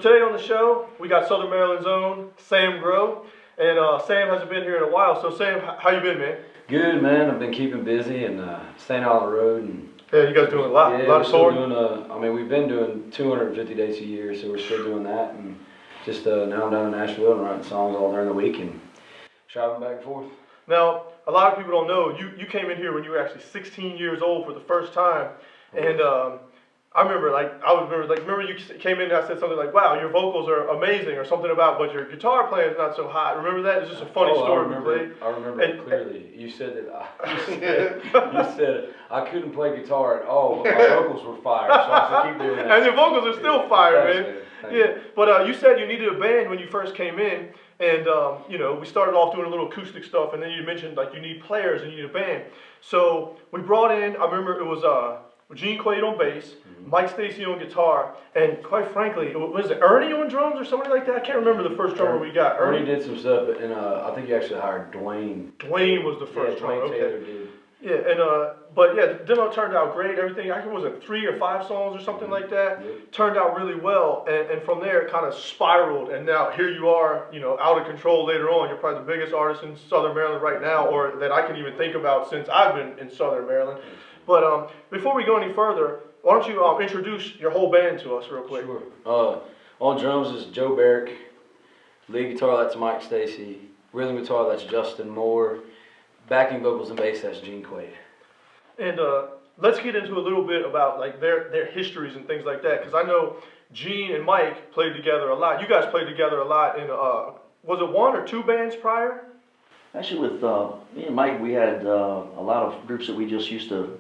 today on the show, we got Southern Maryland's own Sam Grow. And Sam hasn't been here in a while. So Sam, how you been, man? Good, man. I've been keeping busy and staying out on the road. And yeah, you guys doing a lot of touring? I mean, we've been doing 250 days a year, so we're still doing that. And just now I'm down in Nashville and writing songs all during the week and traveling back and forth. Now, a lot of people don't know, you came in here when you were actually 16 years old for the first time. And I remember, remember you came in and I said something like, wow, your vocals are amazing, or something about, but your guitar playing is not so hot. Remember that? It's just a funny story we played. I remember it clearly. You said that you said I couldn't play guitar at all, but my vocals were fire, so I should keep doing that. And your vocals are still fire, man. Yeah, but you said you needed a band when you first came in, and we started off doing a little acoustic stuff, and then you mentioned like you need players and you need a band. So we brought in, I remember it was Gene Quaid on bass, Mike Stacy on guitar, and quite frankly, was it Ernie on drums or somebody like that? I can't remember the first drummer we got. Ernie did some stuff, and I think you actually hired Dwayne. Dwayne was the first drummer. Dwayne Taylor did. Yeah, and but yeah, the demo turned out great. Everything, I think it was 3 or 5 songs or something like that. Yep. Turned out really well, and from there it kind of spiraled. And now here you are, out of control. Later on, you're probably the biggest artist in Southern Maryland right now, or that I can even think about since I've been in Southern Maryland. But before we go any further, why don't you introduce your whole band to us real quick? Sure. On drums is Joe Barrick. Lead guitar, that's Mike Stacy. Rhythm guitar, that's Justin Moore. Backing vocals and bass, that's Gene Quaid. And let's get into a little bit about like their histories and things like that, because I know Gene and Mike played together a lot. You guys played together a lot in was it 1 or 2 bands prior? Actually, with me and Mike, we had a lot of groups that we just used to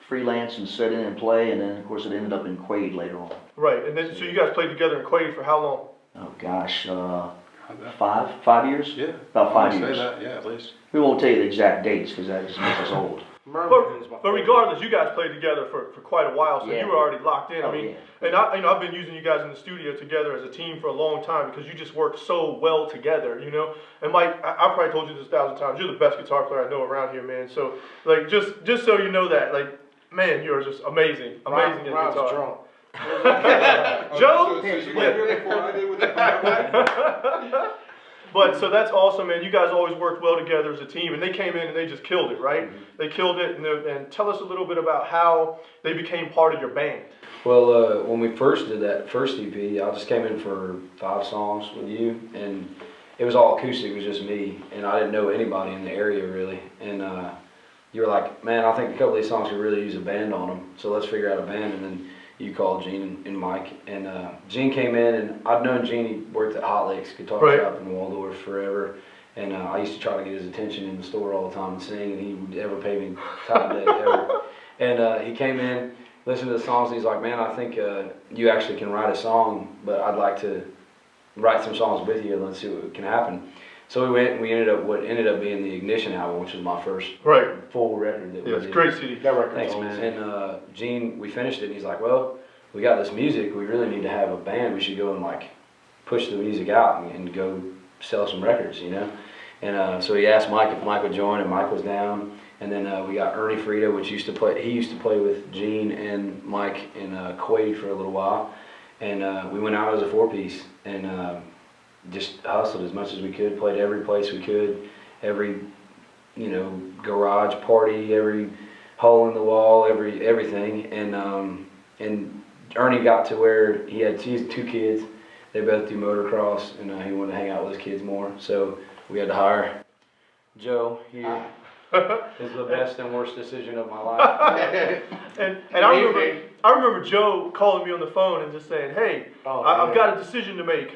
freelance and set in and play, and then of course it ended up in Quaid later on. Right, and then so you guys played together in Quaid for how long? Oh gosh, 5 years? Yeah. About 5 years. Say that, yeah, at least. We won't tell you the exact dates because that just makes us old. But regardless, you guys played together for quite a while, so you were already locked in. I mean, and I've been using you guys in the studio together as a team for a long time because you just work so well together, And Mike, I probably told you this 1,000 times. You're the best guitar player I know around here, man. So like, just so you know that, like, man, you're just amazing at guitar. Drunk. Joe? So you went here before I did with that. But so that's awesome, man. You guys always worked well together as a team, and they came in and they just killed it, right? They killed it, and tell us a little bit about how they became part of your band. Well, when we first did that first EP, I just came in for 5 songs with you, and it was all acoustic. It was just me, and I didn't know anybody in the area really. And you were like, man, I think a couple of these songs could really use a band on them, so let's figure out a band. And then you called Gene and Mike, and Gene came in, and I've known Gene. He worked at Hot Lakes Guitar Shop in Waldorf forever, and I used to try to get his attention in the store all the time and sing, and he would never pay me time of day ever. And he came in, listened to the songs, and he's like, man, I think you actually can write a song, but I'd like to write some songs with you and let's see what can happen. So we went, and we ended up being the Ignition album, which was my first full record that we did. It's a great CD. That record. Thanks, man. And Gene, we finished it, and he's like, well, we got this music, we really need to have a band. We should go and like push the music out and go sell some records, And so he asked Mike if Mike would join, and Mike was down. And then we got Ernie Frida, which he used to play with Gene and Mike and Quaid for a little while. And we went out as a 4-piece, and just hustled as much as we could, played every place we could, every garage party, every hole in the wall, everything. And Ernie got to where he had 2 kids. They both do motocross, and he wanted to hang out with his kids more, so we had to hire Joe here. It's the best and worst decision of my life. and I remember Joe calling me on the phone and just saying, "Hey, I've got a decision to make."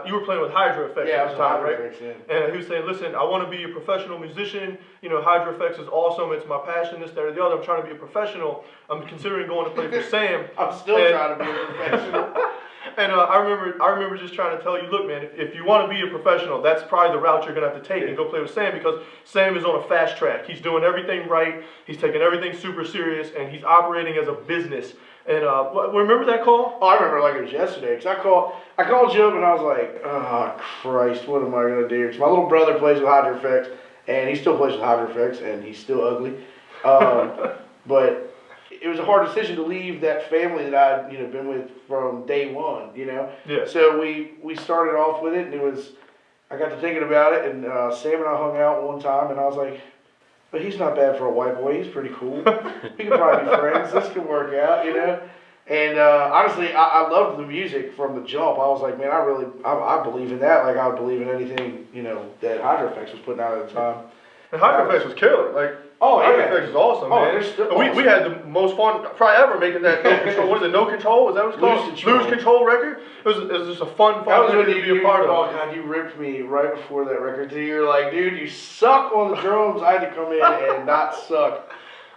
You were playing with Hydro Effects at the time, right? And he was saying, "Listen, I want to be a professional musician. Hydro Effects is awesome. It's my passion. This, that, or the other. I'm trying to be a professional. I'm considering going to play for Sam. I'm still trying to be a professional." And I remember just trying to tell you, look, man, if you want to be a professional, that's probably the route you're going to have to take and go play with Sam, because Sam is on a fast track. He's doing everything right. He's taking everything super serious, and he's operating as a business. And remember that call? Oh, I remember like it was yesterday, because I called Joe up and I was like, oh, Christ, what am I going to do? Because my little brother plays with Hydro Effects, and he still plays with Hydro Effects, and he's still ugly. But it was a hard decision to leave that family that I'd, you know, been with from day one, you know? Yeah. So we started off with it, and I got to thinking about it, and Sam and I hung out one time, and I was like, but he's not bad for a white boy, he's pretty cool. We could probably be friends, this could work out, you know? And honestly, I loved the music from the jump. I was like, man, I believe in that, like I would believe in anything, you know, that Hydroflex was putting out at the time. And Hydroflex was killer, like, Oh, yeah. Hydroflex is awesome, Oh, man. they're still We awesome. had the most fun probably ever making that No Control. What is it? No Control? Was that what it's called? Lose Control record. It was just a fun That was when record to be a part of. Oh god, you ripped me right before that record. You were like, dude, you suck on the drums. I had to come in and not suck.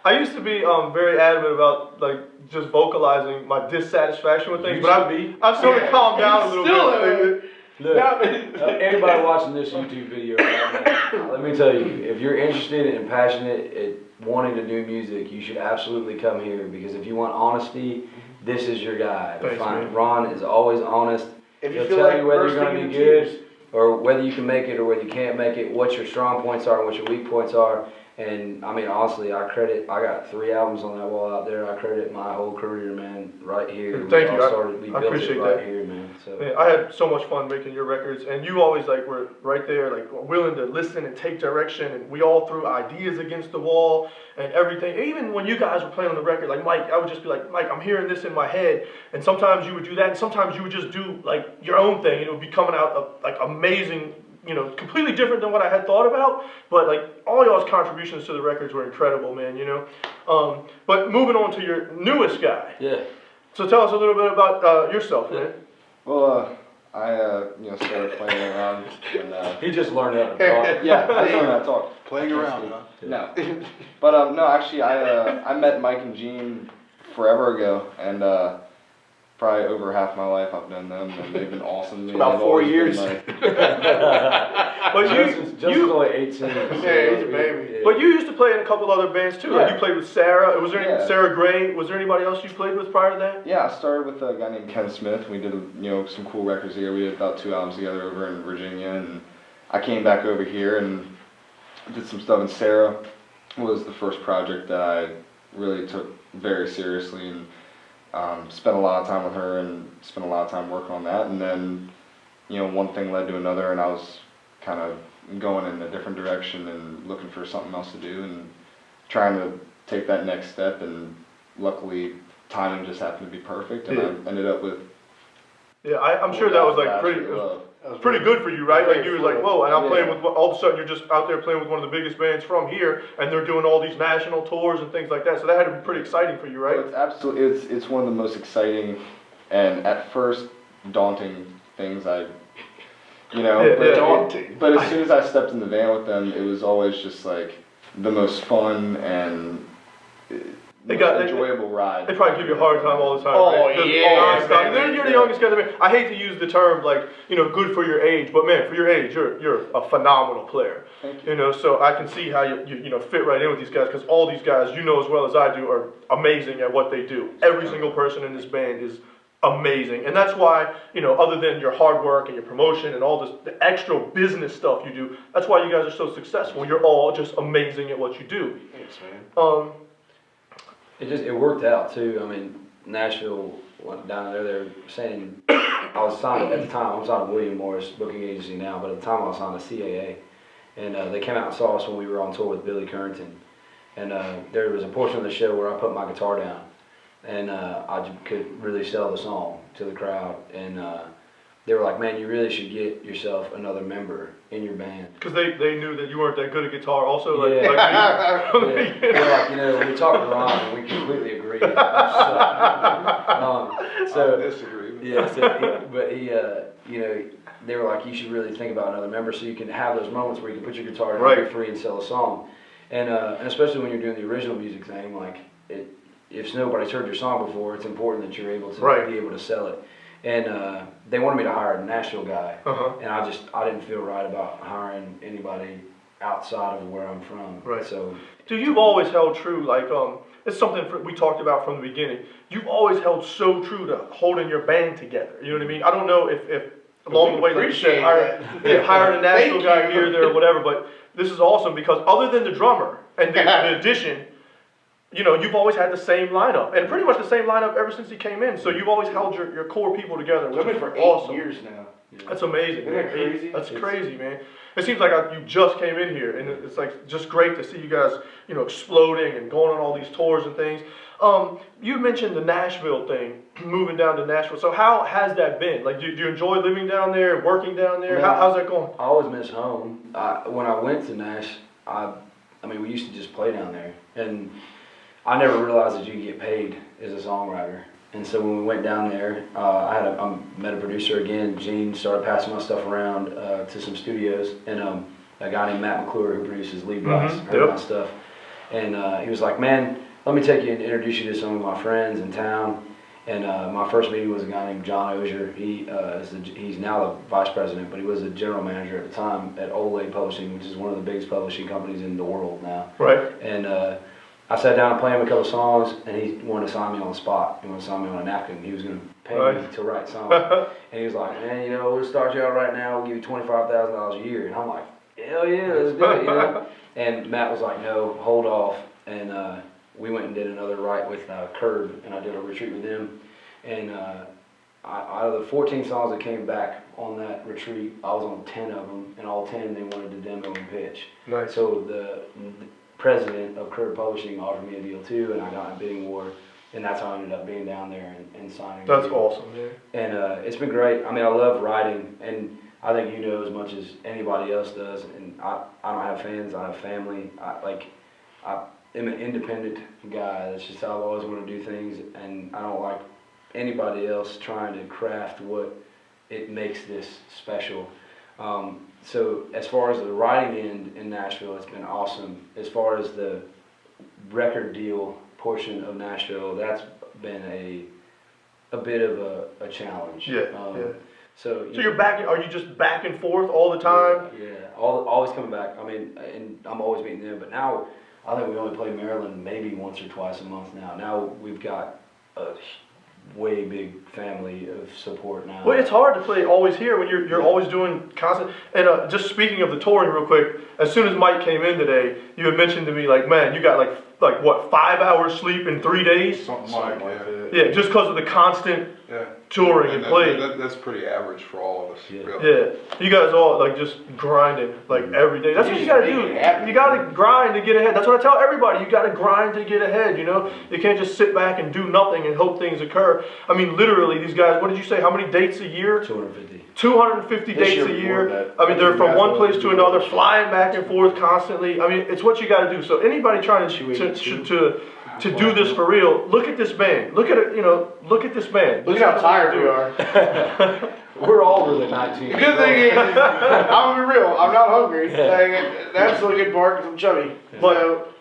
I used to be very adamant about like just vocalizing my dissatisfaction with things, but I've sort of calmed down a little bit. Look, anybody watching this YouTube video right now, let me tell you, if you're interested and passionate at wanting to do music, you should absolutely come here, because if you want honesty, this is your guy. Thanks, man. Ron is always honest. If you He'll feel tell like you whether you're bursting going to be into tears. good, or whether you can make it or whether you can't make it, what your strong points are and what your weak points are. And I mean, honestly, I got 3 albums on that wall out there. I credit my whole career, man, right here. Thank you. We I built appreciate it right that. here, man. So. Man, I had so much fun making your records, and you always like were right there, like willing to listen and take direction. And we all threw ideas against the wall and everything. Even when you guys were playing on the record, like Mike, I would just be like, Mike, I'm hearing this in my head. And sometimes you would do that, and sometimes you would just do like your own thing, and it would be coming out like amazing. You know, completely different than what I had thought about, but like all y'all's contributions to the records were incredible, man. You know, but moving on to your newest guy. Yeah. So tell us a little bit about yourself, man. Well, I started playing around and He just learned how to talk. yeah, I learned how to talk. Playing around, huh? No, but no, actually, I met Mike and Gene forever ago, and probably over half my life I've known them, and they've been awesome to me. About They've 4 always been, years. like, But Justin's only 18. So, Yeah, he's a baby. yeah. But you used to play in a couple other bands too. Like Yeah. you played with Sarah. Was there any, Yeah. Sarah Gray? Was there anybody else you played with prior to that? yeah, I started with a guy named Ken Smith. We did some cool records together. We did about 2 albums together over in Virginia, and I came back over here and did some stuff. And Sarah was the first project that I really took very seriously, and spent a lot of time with her and spent a lot of time working on that. And then, one thing led to another, and I was kind of going in a different direction and looking for something else to do and trying to take that next step. And luckily, timing just happened to be perfect, and I ended up with. Yeah, I'm sure that was like pretty. It was pretty good for you, right? Like you was like, whoa, and I'm playing with. All of a sudden, you're just out there playing with one of the biggest bands from here, and they're doing all these national tours and things like that. So that had to be pretty exciting for you, right? It's absolutely, it's one of the most exciting and at first daunting things Daunting. But as soon as I stepped in the van with them, it was always just like the most fun and enjoyable ride. They probably give you a hard time all the time. Oh, right? Just yeah, nonstop. man. You're the youngest guy. I hate to use the term like good for your age, but man, for your age, you're a phenomenal player. Thank You so I can see how you fit right in with these guys, because all these guys, as well as I do, are amazing at what they do. Every single person in this band is amazing, and that's why other than your hard work and your promotion and all the extra business stuff you do, that's why you guys are so successful. You're all just amazing at what you do. Thanks, man. It worked out too. I mean, Nashville went down there. They were saying I was signed at the time. I was on William Morris booking agency now, but at the time I was on a CAA, and they came out and saw us when we were on tour with Billy Currington, and there was a portion of the show where I put my guitar down, and I could really sell the song to the crowd, and they were like, "Man, you really should get yourself another member in your band." Because they knew that you weren't that good at guitar also. Yeah. Like They're like, we talked to Ron and we completely agreed. So, I disagree. yeah, but he, they were like, you should really think about another member so you can have those moments where you can put your guitar down, be free and sell a song. And especially when you're doing the original music thing, like if nobody's heard your song before, it's important that you're able to be able to sell it. And they wanted me to hire a Nashville guy, and I didn't feel right about hiring anybody outside of where I'm from. Right. So, you've always held true, like it's something we talked about from the beginning. You've always held so true to holding your band together. You know what I mean? I don't know if along the way, like you said, hired a Nashville guy here, there, or whatever. But this is awesome because other than the drummer and the addition, you know, you've always had the same lineup, and pretty much the same lineup ever since he came in. So you've always held your core people together, I've which been is for 8 awesome. years now. That's amazing. Isn't that man. crazy? That's It's- crazy, man. It seems like you just came in here, and it's like just great to see you guys, you know, exploding and going on all these tours and things. You mentioned the Nashville thing, moving down to Nashville. So how has that been? Like, do you enjoy living down there, working down there? How's that going? I always miss home. When I went to Nash, I mean, we used to just play down there, and I never realized that you could get paid as a songwriter. And so when we went down there, I met a producer again. Gene started passing my stuff around to some studios, and a guy named Matt McClure who produces Lee Bryce heard my stuff, and he was like, "Man, let me take you and introduce you to some of my friends in town." And my first meeting was a guy named John Ozier. He's now the vice president, but he was a general manager at the time at Olay Publishing, which is one of the biggest publishing companies in the world now. Right. And I sat down and played him a couple songs, and he wanted to sign me on the spot. He wanted to sign me on a napkin. He was going to pay me to write songs. And he was like, "Man, you know, we'll start you out right now. We'll give you $25,000 a year." And I'm like, "Hell yeah, let's do it," you know? And Matt was like, "No, hold off." And we went and did another write with Curb, and I did a retreat with them. And out of the 14 songs that came back on that retreat, I was on 10 of them, and all 10 they wanted to demo and pitch. Nice. So the president of Curb Publishing offered me a deal too, and I got in a bidding war, and that's how I ended up being down there and signing. That's awesome, man. And it's been great. I mean, I love writing, and I think you know as much as anybody else does. And I don't have fans. I have family. I am an independent guy. That's just how I've always wanted to do things, and I don't like anybody else trying to craft what it makes this special. So as far as the writing end in Nashville, it's been awesome. As far as the record deal portion of Nashville, that's been a bit of a challenge. Yeah, So you're back. Are you just back and forth all the time? Yeah, always coming back. I mean, and I'm always meeting them. But now, I think we only play Maryland maybe once or twice a month now. Now we've got a way big family of support now. Well, it's hard to play always here when you're always doing constant. And just speaking of the touring real quick, as soon as Mike came in today, you had mentioned to me like, "Man, you got like what, 5 hours sleep in 3 days?" Something like that. Yeah, just because of the constant touring and playing. That's pretty average for all of us, really. Yeah, you guys all like just grinding like every day. That's what you gotta do. You gotta grind to get ahead. That's what I tell everybody. You gotta grind to get ahead. You know, you can't just sit back and do nothing and hope things occur. I mean, literally, these guys. What did you say? How many dates a year? 250. 250 This dates year a we year. were that. I mean, they're from one place to another, flying back and forth constantly. I mean, it's what you got to do. So anybody trying to do this for real, look at this band. Look at it. You know, look at this band. Look how tired we are. We're all really 19. The good thing is, I'm gonna be real. I'm not hungry. That's the good part because I'm chubby. But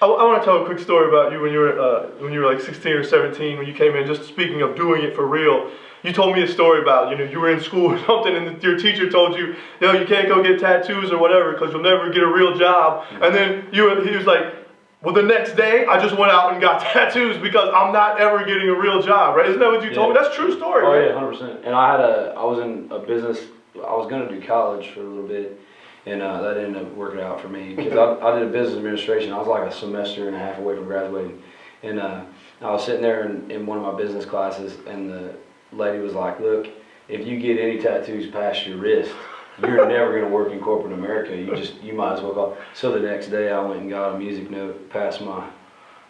I want to tell a quick story about you when you were like 16 or 17 when you came in. Just speaking of doing it for real, you told me a story about you were in school or something, and your teacher told you, you can't go get tattoos or whatever because you'll never get a real job. And then he was like, well, the next day I just went out and got tattoos because I'm not ever getting a real job, right? Isn't that what you told me? That's a true story, Oh right? yeah, 100%. And I was in a business. I was gonna do college for a little bit, and that ended up working out for me because I did a business administration. I was like a semester and a half away from graduating, and I was sitting there in one of my business classes, and the lady was like, "Look, if you get any tattoos past your wrist, you're never going to work in corporate America. You might as well go." So the next day I went and got a music note past my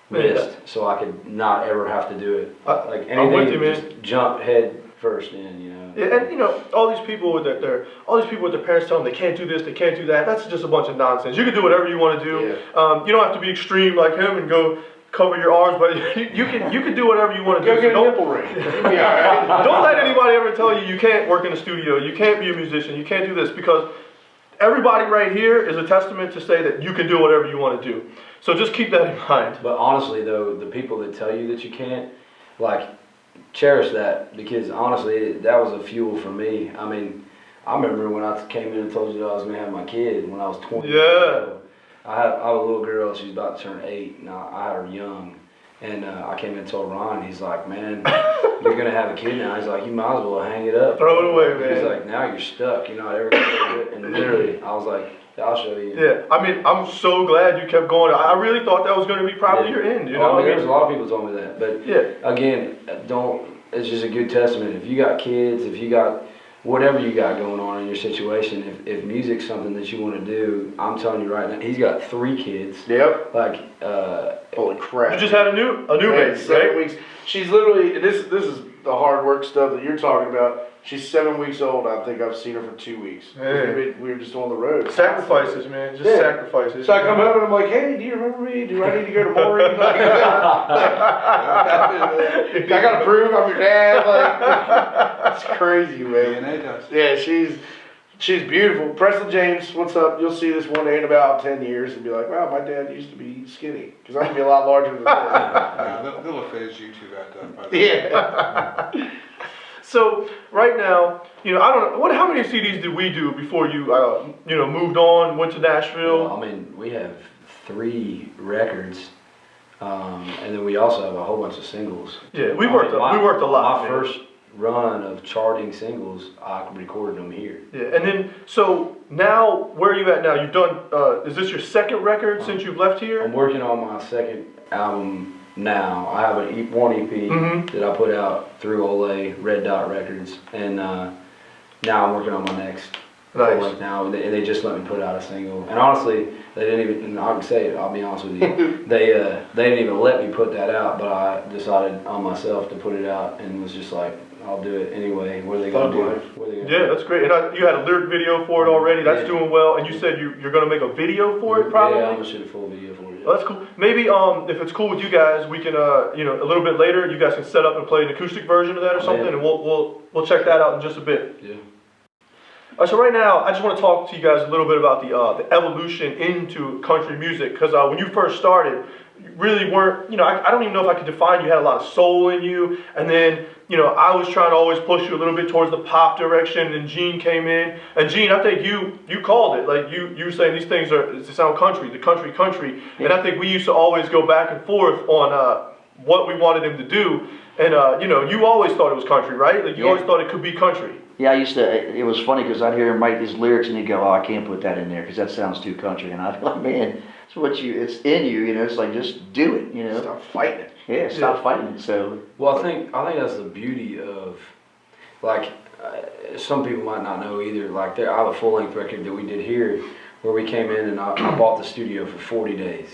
wrist so I could not ever have to do it. Like I'm with you, anything, man. just jump head first in, Yeah, and all these people with their parents tell them they can't do this, they can't do that. That's just a bunch of nonsense. You can do whatever you want to do. Yeah. You don't have to be extreme like him and go cover your arms, but you can do whatever you want to do. Go get a nipple ring. Yeah. Don't let anybody ever tell you can't work in a studio, you can't be a musician, you can't do this, because everybody right here is a testament to say that you can do whatever you want to do. So just keep that in mind. But honestly though, the people that tell you that you can't, cherish that, because honestly, that was a fuel for me. I mean, I remember when I came in and told you that I was going to have my kid when I was 20. Yeah. I had a little girl, she's about to turn 8, and I had her young. And I came in and told Ron, he's like, "Man, you're going to have a kid now." He's like, "You might as well hang it up. Throw it away, man." He's like, "Now you're stuck. You're not ever going to do it." And literally, I was like, I'll show you. Yeah, I mean, I'm so glad you kept going. I really thought that was going to be probably your end, you know? I mean, there's a lot of people told me that, but Yeah. again, it's just a good testament. If you got kids, if you got whatever you got going on in your situation, if music's something that you want to do, I'm telling you right now, he's got 3 kids. Yep. Like, Holy crap. You just had a new Man, baby, 7 right? weeks. She's literally, this is the hard work stuff that you're talking about. She's 7 weeks old. I think I've seen her for 2 weeks. Yeah. We were just on the road. Sacrifices, man. Just Yeah. sacrifices. So I come home and I'm like, hey, do you remember me? Do I need to go to Maury? Like, I gotta prove I'm your dad. Like, it's crazy, man. DNA does. Yeah, she's beautiful. Preston James, what's up? You'll see this one day in about 10 years and be like, wow, my dad used to be skinny. Because I'm gonna be a lot larger than that. They'll have phased you to that by the way. Yeah. So right now, you know, I don't know, how many CDs did we do before you, you know, moved on, went to Nashville? well, I mean, we have 3 records, and then we also have a whole bunch of singles. Yeah, we worked a lot. My man. first run of charting singles, I recorded them here. Yeah, and then so now, where are you at now? You've done. Is this your second record since you've left I'm here? working on my second album now. I have one EP Mhm. that I put out through Ole Red Dot Records, and now I'm working on my next Nice. full-length now. And they just let me put out a single, and honestly, they didn't even. And I can say it. I'll be honest with you. They didn't even let me put that out, but I decided on myself to put it out, and was just like, I'll do it anyway. What are they gonna Thug do? life. What are they gonna Yeah, do? that's great. And you had a lyric video for it already. That's Yeah. doing well. And you said you're gonna make a video for it, probably. Yeah, I'm gonna shoot a full video for it. Well, that's cool. Maybe if it's cool with you guys, we can you know, a little bit later, you guys can set up and play an acoustic version of that or something, Yeah. and we'll check that out in just a bit. Yeah. So right now, I just want to talk to you guys a little bit about the evolution into country music, because when you first started, you really weren't, you know, I don't even know if I could define, you had a lot of soul in you, and then, you know, I was trying to always push you a little bit towards the pop direction, and Gene came in, and Gene, I think you called it, like you were saying these things they sound country, the country, and I think we used to always go back and forth on what we wanted him to do, and you know, you always thought it was country, right? Like you Yeah. always thought it could be country. Yeah, I used to, it was funny because I'd hear him write these lyrics and he'd go, oh, I can't put that in there because that sounds too country. And I'd be like, man, it's in you, you know, it's like, just do it, you know. Stop fighting it. Yeah, stop fighting it, so. Well, I think that's the beauty of, like, some people might not know either. Like, I have a full-length record that we did here, where we came in and I bought the studio for 40 days,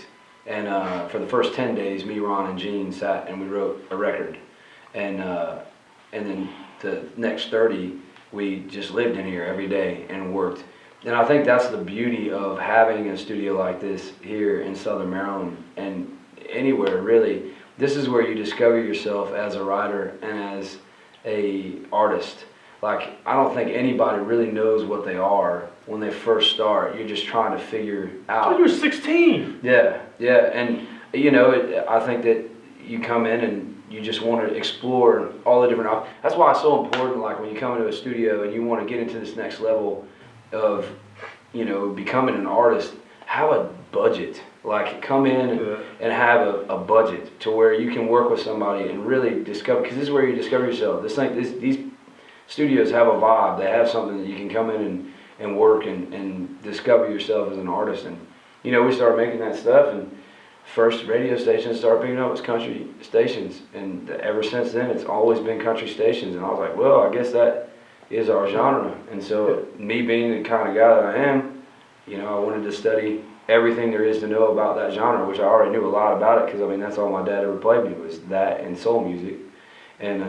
and for the first 10 days, me, Ron, and Gene sat and we wrote a record, and then the next 30, we just lived in here every day and worked. And I think that's the beauty of having a studio like this here in Southern Maryland and anywhere really. This is where you discover yourself as a writer and as a artist. Like, I don't think anybody really knows what they are when they first start. You're just trying to figure out. Oh, you were 16. Yeah, and you know, I think that you come in and you just want to explore all the different options. That's why it's so important, like when you come into a studio and you want to get into this next level of, you know, becoming an artist, have a budget. Like, come in and have a budget to where you can work with somebody and really discover, because this is where you discover yourself. These studios have a vibe. They have something that you can come in and work and discover yourself as an artist. And, you know, we started making that stuff, and first radio stations started picking up as country stations, and ever since then it's always been country stations. And I was like, well, I guess that is our genre. And so me being the kind of guy that I am, you know, I wanted to study everything there is to know about that genre, which I already knew a lot about it, because I mean that's all my dad ever played me was that and soul music, and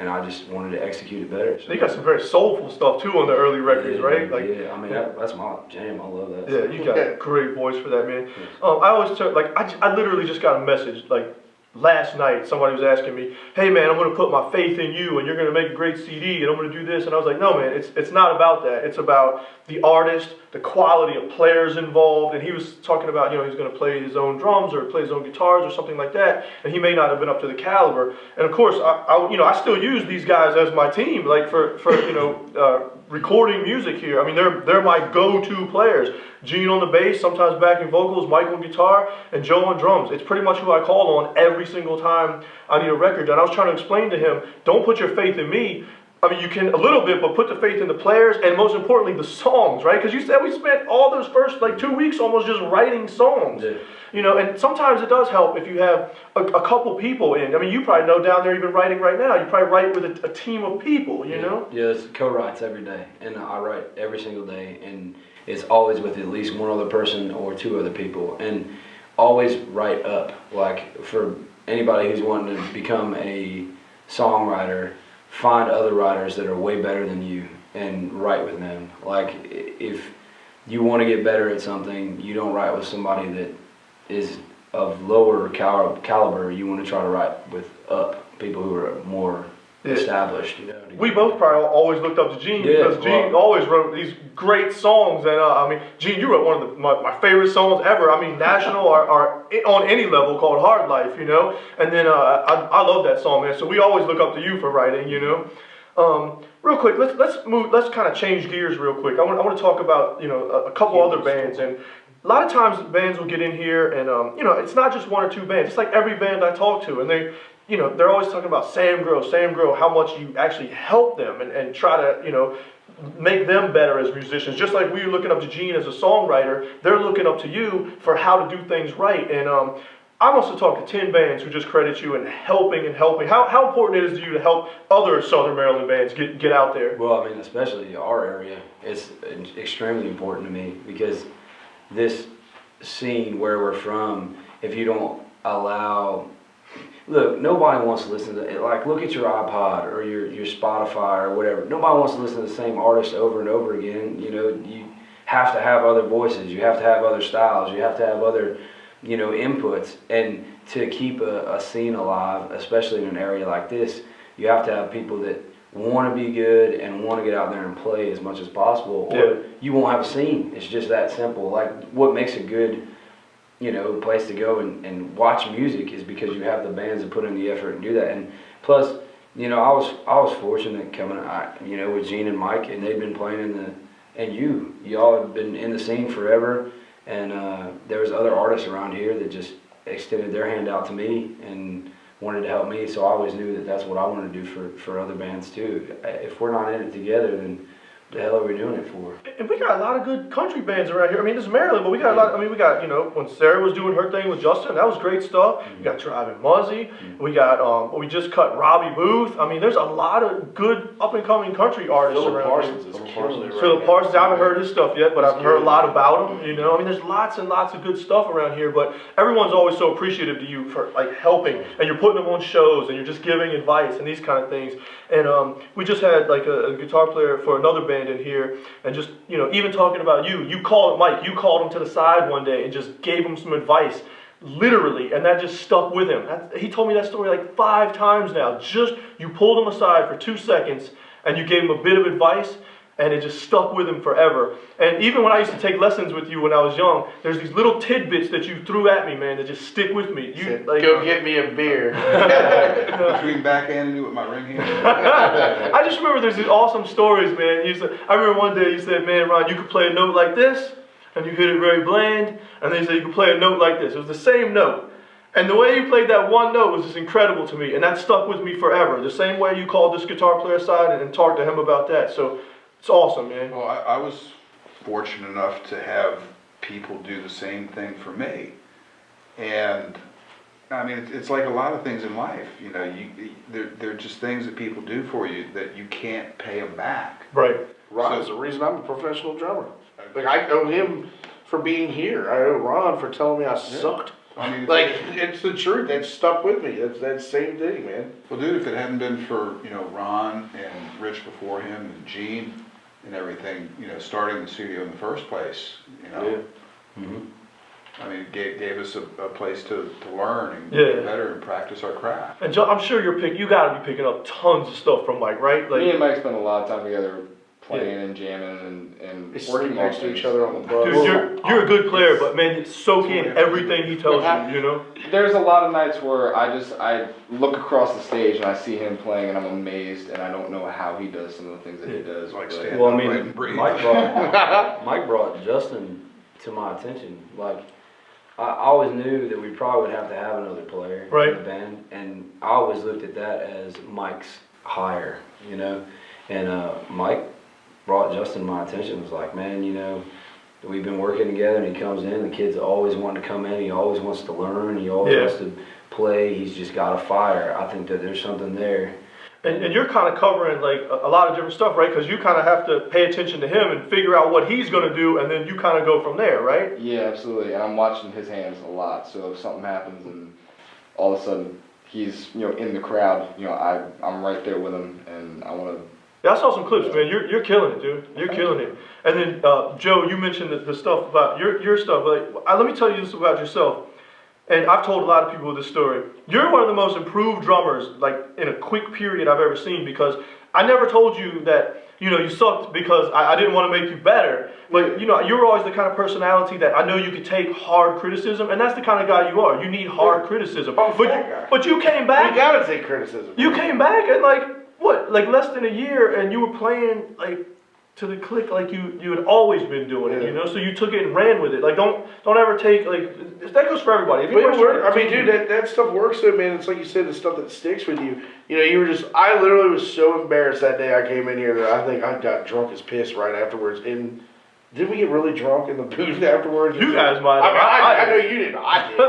I just wanted to execute it better. So You got some very soulful stuff too on the early records, yeah, right? Like, yeah, I mean that's my jam. I love that. yeah, you got a great voice for that, man. I always tell, like, I literally just got a message, like, last night, somebody was asking me, hey man, I'm going to put my faith in you and you're going to make a great CD and I'm going to do this. And I was like, no man, it's not about that. It's about the artist, the quality of players involved. And he was talking about, you know, he's going to play his own drums or play his own guitars or something like that. And he may not have been up to the caliber. And of course, I still use these guys as my team, like for you know, recording music here. I mean, they're my go-to players. Gene on the bass, sometimes backing vocals, Mike on guitar, and Joe on drums. It's pretty much who I call on every single time I need a record. And I was trying to explain to him, don't put your faith in me. I mean, you can a little bit, but put the faith in the players, and most importantly, the songs, right? Because you said we spent all those first like 2 weeks almost just writing songs. Yeah. You know, and sometimes it does help if you have a couple people in. I mean, you probably know down there even writing right now. You probably write with a team of people. You know. Yeah, it's co-writes every day, and I write every single day, and it's always with at least one other person or two other people, and always write up. Like for anybody who's wanting to become a songwriter, find other writers that are way better than you and write with them. Like if you want to get better at something, you don't write with somebody that is of lower caliber. You want to try to write with people who are more established. You know. We both probably always looked up to Gene because Gene always wrote these great songs, and I mean, Gene, you wrote one of my favorite songs ever. I mean, national or on any level, called "Hard Life," you know. And then I love that song, man. So we always look up to you for writing, you know. Real quick, let's move. Let's kind of change gears real quick. I want to talk about a couple other bands, and a lot of times bands will get in here, and it's not just one or two bands. It's like every band I talk to, and they're always talking about Sam Grow, how much you actually help them and try to, make them better as musicians. Just like we were looking up to Gene as a songwriter, they're looking up to you for how to do things right. And I must have talked to 10 bands who just credit you in helping. How important it is to you to help other Southern Maryland bands get out there? Well, I mean, especially our area, it's extremely important to me because this scene where we're from, if you don't allow, look, nobody wants to listen to it. Like, look at your iPod or your Spotify or whatever. Nobody wants to listen to the same artist over and over again. You have to have other voices. You have to have other styles. You have to have other, inputs. And to keep a scene alive, especially in an area like this, you have to have people that want to be good and want to get out there and play as much as possible, or you won't have a scene. It's just that simple. Like, what makes a good place to go and watch music is because you have the bands that put in the effort and do that. And plus, I was fortunate coming, with Gene and Mike, and they've been playing and y'all have been in the scene forever. And there was other artists around here that just extended their hand out to me and wanted to help me. So I always knew that that's what I wanted to do for other bands too. If we're not in it together, then the hell are we doing it for? And we got a lot of good country bands around here. I mean, this is Maryland, but we got a lot. I mean, we got when Sarah was doing her thing with Justin, that was great stuff. We got Driving Muzzy. We got we just cut Robbie Booth. I mean, there's a lot of good up and coming country artists around here. Philip Parsons, I haven't heard his stuff yet, but I've heard a lot about him. I mean, there's lots and lots of good stuff around here. But everyone's always so appreciative to you for like helping, and you're putting them on shows, and you're just giving advice and these kind of things. And we just had like a guitar player for another band in here, and just even talking about you called Mike, you called him to the side one day and just gave him some advice, literally, and that just stuck with him. He told me that story like 5 times now. Just you pulled him aside for 2 seconds and you gave him a bit of advice, and it just stuck with him forever. And even when I used to take lessons with you when I was young, there's these little tidbits that you threw at me, man, that just stick with me. Go get me a beer. Between backhand and do with my ring hand. I just remember there's these awesome stories, man. I remember one day you said, man, Ron, you could play a note like this, and you hit it very bland, and then you said you could play a note like this. It was the same note. And the way you played that one note was just incredible to me, and that stuck with me forever. The same way you called this guitar player aside and talked to him about that. So it's awesome, man. Well, I was fortunate enough to have people do the same thing for me. And I mean, it's like a lot of things in life, they're just things that people do for you that you can't pay them back. Right. Ron's the reason I'm a professional drummer. Like, I owe him for being here. I owe Ron for telling me I sucked. I mean, it's the truth. That stuck with me. That's that same thing, man. Well, dude, if it hadn't been for, Ron and Rich before him and Gene and everything, starting the studio in the first place, I mean, it gave us a place to learn and get better and practice our craft. And I'm sure you got to be picking up tons of stuff from Mike, right? Like, me and Mike spent a lot of time together playing and jamming and working next to each other on the bus. Dude, you're a good player, but man, soak in everything he tells you, There's a lot of nights where I look across the stage and I see him playing and I'm amazed and I don't know how he does some of the things that he does. Like Well, I mean, Mike brought Justin to my attention. Like, I always knew that we probably would have to have another player in the band, and I always looked at that as Mike's hire, And Mike brought Justin my attention, was like, man, you know, we've been working together, and he comes in, the kid's always wanting to come in, he always wants to learn, he always wants to play, he's just got a fire. I think that there's something there. And you're kind of covering like a lot of different stuff, right? Because you kind of have to pay attention to him and figure out what he's going to do, and then you kind of go from there, right? Yeah, absolutely. And I'm watching his hands a lot. So if something happens and all of a sudden he's, you know, in the crowd, you know, I'm right there with him, and I want to. Yeah, I saw some clips, man. You're killing it, dude. You're killing it. And then Joe, you mentioned the stuff about your stuff. Like, let me tell you this about yourself. And I've told a lot of people this story. You're one of the most improved drummers, like in a quick period I've ever seen, because I never told you that, you know, you sucked because I didn't want to make you better. But, you know, you're always the kind of personality that I know you could take hard criticism, and that's the kind of guy you are. You need hard criticism. But you came back. You gotta take criticism. You came back and like, what, like less than a year, and you were playing like to the click like you had always been doing it, you know. So you took it and ran with it. Like don't ever take like that goes for everybody. If I mean, dude, that stuff works though, man. It's like you said, the stuff that sticks with you. You know, you were just. I literally was so embarrassed that day I came in here that I think I got drunk as piss right afterwards. And did we get really drunk in the booth afterwards? You guys might. I know you didn't. I did.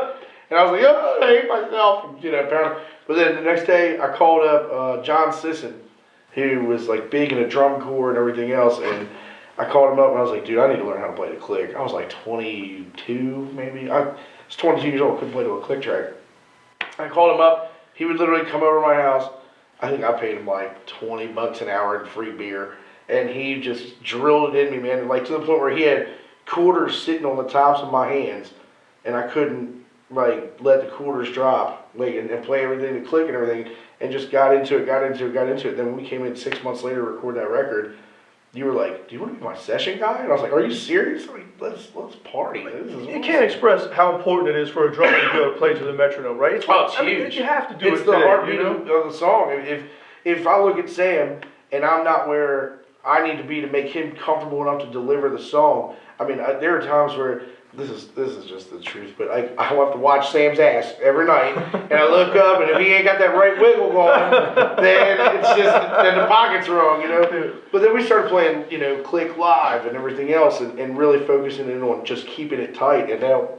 And I was like, oh, I hate myself. You know, apparently. But then the next day, I called up John Sisson, who was like big in a drum corps and everything else, and I called him up and I was like, dude, I need to learn how to play the click. I was like 22 maybe. I was 22 years old, couldn't play to a click track. I called him up. He would literally come over to my house. I think I paid him like $20 an hour in free beer, and he just drilled it in me, man. Like to the point where he had quarters sitting on the tops of my hands, and I couldn't like let the quarters drop, like and play everything, the click and everything. And just got into it. Then when we came in 6 months later to record that record, you were like, do you want to be my session guy? And I was like, are you serious? Like, let's party. You can't express how important it is for a drummer to be able to play to the metronome, right? It's huge. You have to do it. It's the heartbeat of the song. If I look at Sam and I'm not where I need to be to make him comfortable enough to deliver the song, I mean, there are times where this is just the truth, but I have to watch Sam's ass every night, and I look up, and if he ain't got that right wiggle going, then it's just, then the pocket's wrong, you know? But then we started playing, you know, click live and everything else, and really focusing in on just keeping it tight, and now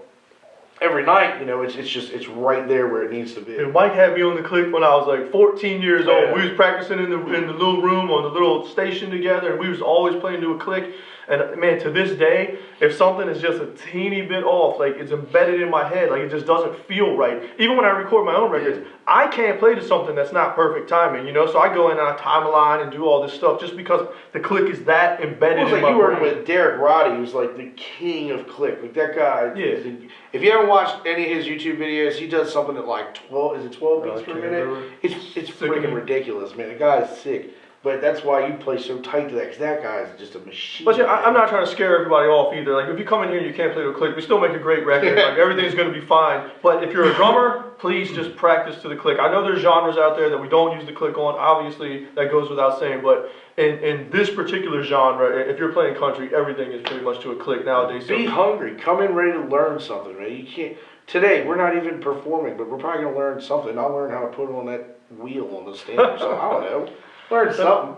every night, you know, it's right there where it needs to be. And Mike had me on the click when I was like 14 years old. We was practicing in the little room on the little station together, and we was always playing to a click. And man, to this day, if something is just a teeny bit off, like it's embedded in my head, like it just doesn't feel right. Even when I record my own records, I can't play to something that's not perfect timing, you know? So I go in and I time a line and do all this stuff just because the click is that embedded in my brain. You working with Derek Roddy, who's like the king of click. Like that guy. Yeah. If you haven't watched any of his YouTube videos, he does something at like 12 beats per minute? It's freaking ridiculous, man. The guy's sick. But that's why you play so tight to that, because that guy is just a machine. But yeah, I'm not trying to scare everybody off either. Like, if you come in here and you can't play to a click, we still make a great record. Like, everything's going to be fine. But if you're a drummer, please just practice to the click. I know there's genres out there that we don't use the click on. Obviously, that goes without saying. But in this particular genre, if you're playing country, everything is pretty much to a click nowadays. Be hungry. Come in ready to learn something, man. You can't. Today, we're not even performing, but we're probably going to learn something. I'll learn how to put on that wheel on the stand or something. I don't know. Learn something.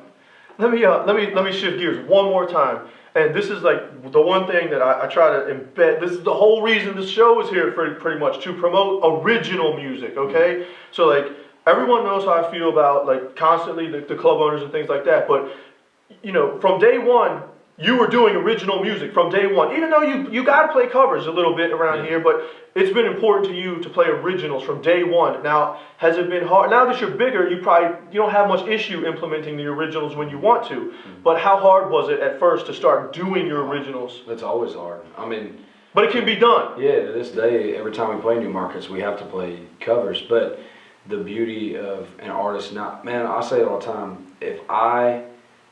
Let me shift gears one more time. And this is like the one thing that I try to embed. This is the whole reason this show is here pretty much, to promote original music, okay? So like everyone knows how I feel about like constantly the club owners and things like that. But you know, from day one, you were doing original music from day one. Even though you got to play covers a little bit around here, but it's been important to you to play originals from day one. Now, has it been hard? Now that you're bigger, you don't have much issue implementing the originals when you want to. But how hard was it at first to start doing your originals? It's always hard. I mean, but it can be done. Yeah, to this day, every time we play new markets, we have to play covers. But the beauty of an artist, man, I say it all the time, if I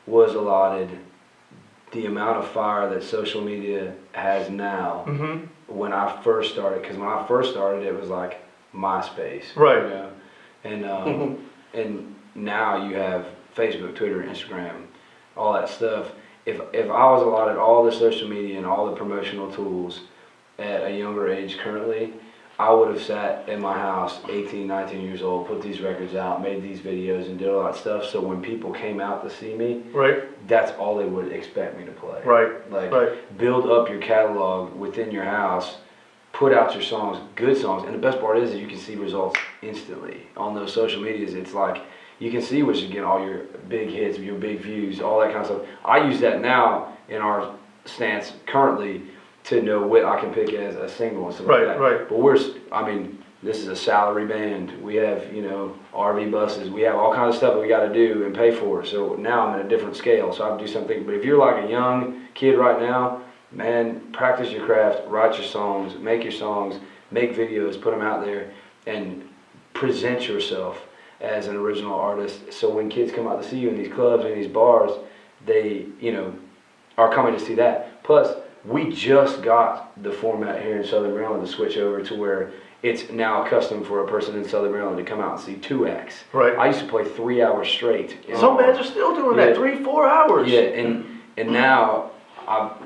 was allotted the amount of fire that social media has now, when I first started, because when I first started, it was like MySpace, right? You know? And now you have Facebook, Twitter, Instagram, all that stuff. If I was allotted all the social media and all the promotional tools at a younger age currently, I would have sat in my house, 18, 19 years old, put these records out, made these videos, and did all that stuff. So when people came out to see me, Right. that's all they would expect me to play. Right. Like, Right. build up your catalog within your house, put out your songs, good songs. And the best part is you can see results instantly. On those social medias, it's like, you can see what you get, all your big hits, your big views, all that kind of stuff. I use that now in our stance currently to know what I can pick as a single and stuff like that. Right. But this is a salary band. We have, RV buses. We have all kinds of stuff that we got to do and pay for. So now I'm at a different scale. So I have to do something. But if you're like a young kid right now, man, practice your craft, write your songs, make videos, put them out there, and present yourself as an original artist. So when kids come out to see you in these clubs and these bars, they, are coming to see that. Plus, we just got the format here in Southern Maryland to switch over to where it's now accustomed for a person in Southern Maryland to come out and see 2 acts. Right. I used to play 3 hours straight. Some bands are still doing that, 3-4 hours. Yeah, and now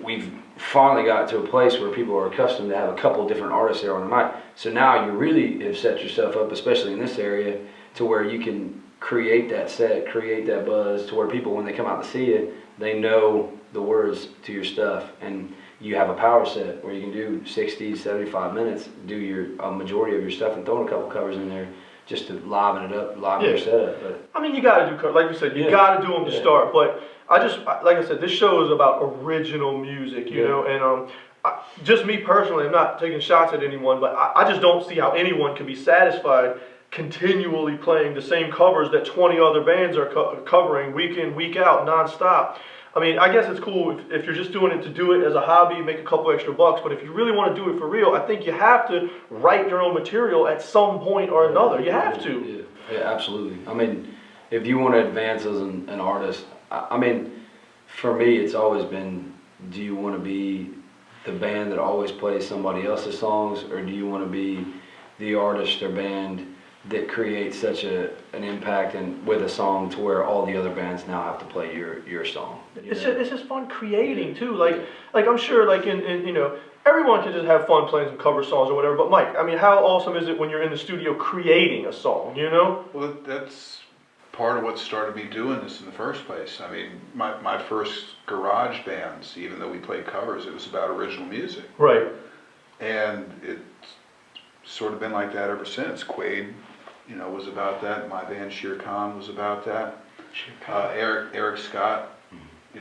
we've finally got to a place where people are accustomed to have a couple different artists there on the night. So now you really have set yourself up, especially in this area, to where you can create that set, create that buzz, to where people, when they come out to see you, they know the words to your stuff. And you have a power set where you can do 60, 75 minutes, do a majority of your stuff, and throw in a couple covers in there just to liven it up, your setup. But I mean, you got to do, like you said, you got to do them to start. But like I said, this show is about original music, you know, and just me personally, I'm not taking shots at anyone, but I just don't see how anyone can be satisfied continually playing the same covers that 20 other bands are covering week in, week out, nonstop. I mean, I guess it's cool if you're just doing it to do it as a hobby, make a couple extra bucks, but if you really want to do it for real, I think you have to write your own material at some point or another. You have to. Yeah, absolutely. I mean, if you want to advance as an artist, I mean, for me, it's always been, do you want to be the band that always plays somebody else's songs, or do you want to be the artist or band that creates such an impact and with a song to where all the other bands now have to play your song? It's just fun creating too. Like I'm sure in everyone can just have fun playing some cover songs or whatever. But Mike, I mean, how awesome is it when you're in the studio creating a song? Well, that's part of what started me doing this in the first place. I mean, my first garage bands, even though we played covers, it was about original music. Right. And it's sort of been like that ever since. Quaid, was about that. My band Shere Khan was about that. Eric Scott,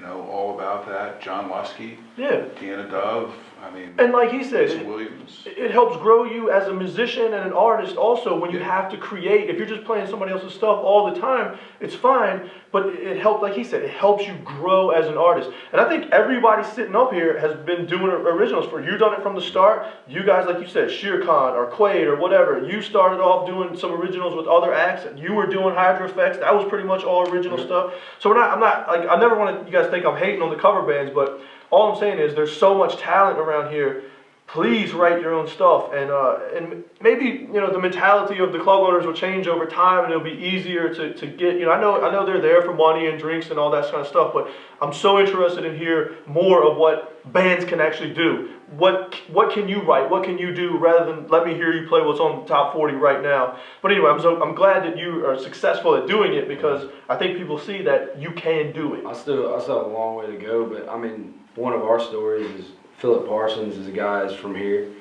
all about that. John Lusky, Deanna Dove. I mean, and like he said, Williams. It helps grow you as a musician and an artist also when you have to create. If you're just playing somebody else's stuff all the time, it's fine, but it helps, like he said, it helps you grow as an artist. And I think everybody sitting up here has been doing originals for you. You've done it from the start. You guys, like you said, Shere Khan or Quaid or whatever, you started off doing some originals with other acts. You were doing Hydro Effects. That was pretty much all original stuff. So I never want you guys to think I'm hating on the cover bands, but all I'm saying is there's so much talent around here. Please write your own stuff, and maybe the mentality of the club owners will change over time, and it'll be easier to get. I know they're there for money and drinks and all that kind of stuff, but I'm so interested in hear more of what bands can actually do. What can you write? What can you do rather than let me hear you play what's on the top 40 right now? But anyway, I'm glad that you are successful at doing it, because I think people see that you can do it. I still have a long way to go, but I mean, one of our stories is Philip Parsons is a guy that's from here.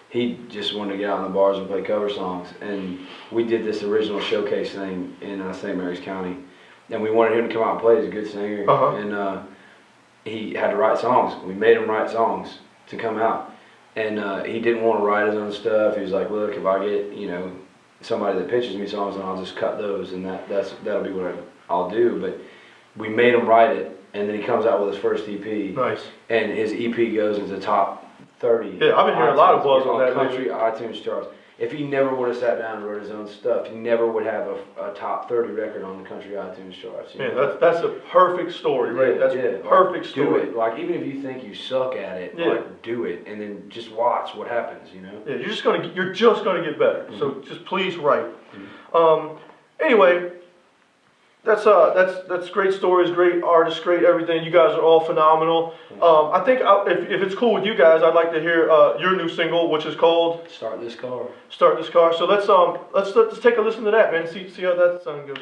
He just wanted to get out in the bars and play cover songs, and we did this original showcase thing in St. Mary's County, and we wanted him to come out and play. He's a good singer, and he had to write songs. We made him write songs to come out, and he didn't want to write his own stuff. He was like, look, if I get somebody that pitches me songs, then I'll just cut those, and that'll be what I'll do. But we made him write it. And then he comes out with his first EP. Nice. And his EP goes into top 30. Yeah, I've been hearing a lot of buzz on that country iTunes charts. If he never would have sat down and wrote his own stuff, he never would have a top 30 record on the country iTunes charts. Man, that's a perfect story, right? That's a perfect story. Do it. Like, even if you think you suck at it, like, do it, and then just watch what happens. Yeah, you're just gonna get better. So just please write. Anyway. That's great stories, great artists, great everything. You guys are all phenomenal. I think if it's cool with you guys, I'd like to hear your new single, which is called Start This Car. "Start This Car." So let's take a listen to that, man. See how that song goes.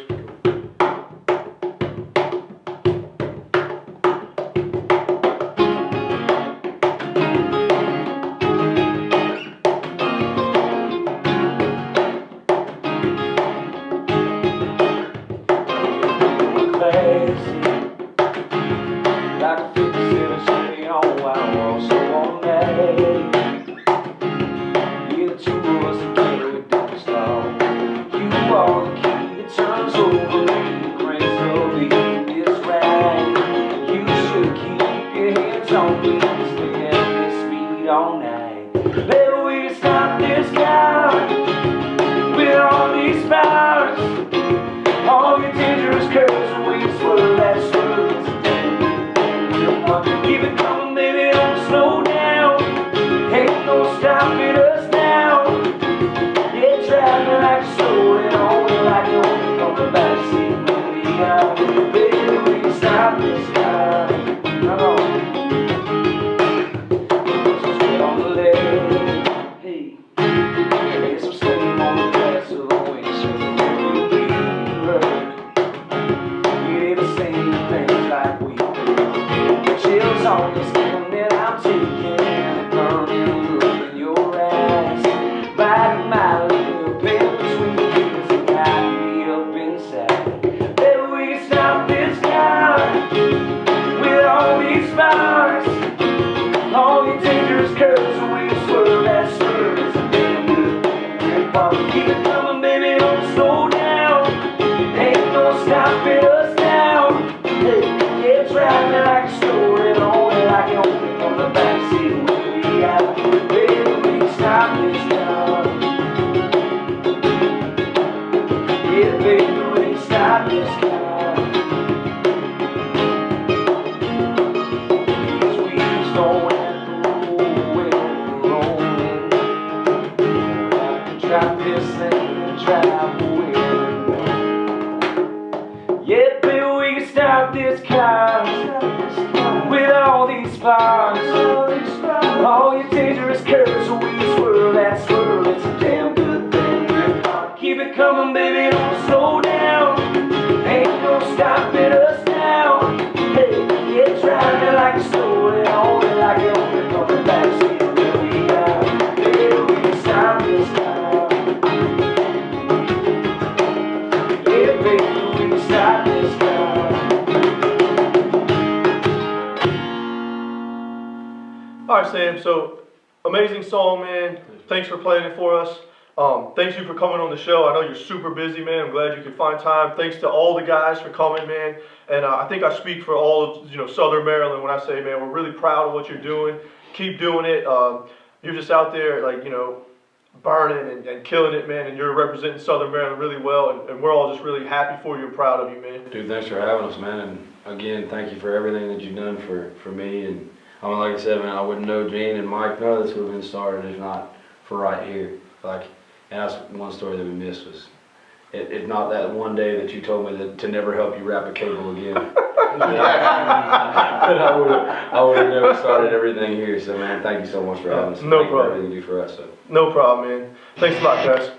All right, Sam. So amazing song, man. Thanks for playing it for us. Thanks you for coming on the show. I know you're super busy, man. I'm glad you could find time. Thanks to all the guys for coming, man. And I think I speak for all of Southern Maryland when I say, man, we're really proud of what you're doing. Keep doing it. You're just out there, burning and killing it, man. And you're representing Southern Maryland really well. And we're all just really happy for you and proud of you, man. Dude, thanks for having us, man. And again, thank you for everything that you've done for me. And like I said, man, I wouldn't know Gene and Mike. None of this would have been started if not for right here. And that's one story that we missed was, if not that one day that you told me that to never help you wrap a cable again, I would have never started everything here. So, man, thank you so much for having us. No Thank you for problem. everything you do for us. So. No problem, man. Thanks a lot, guys.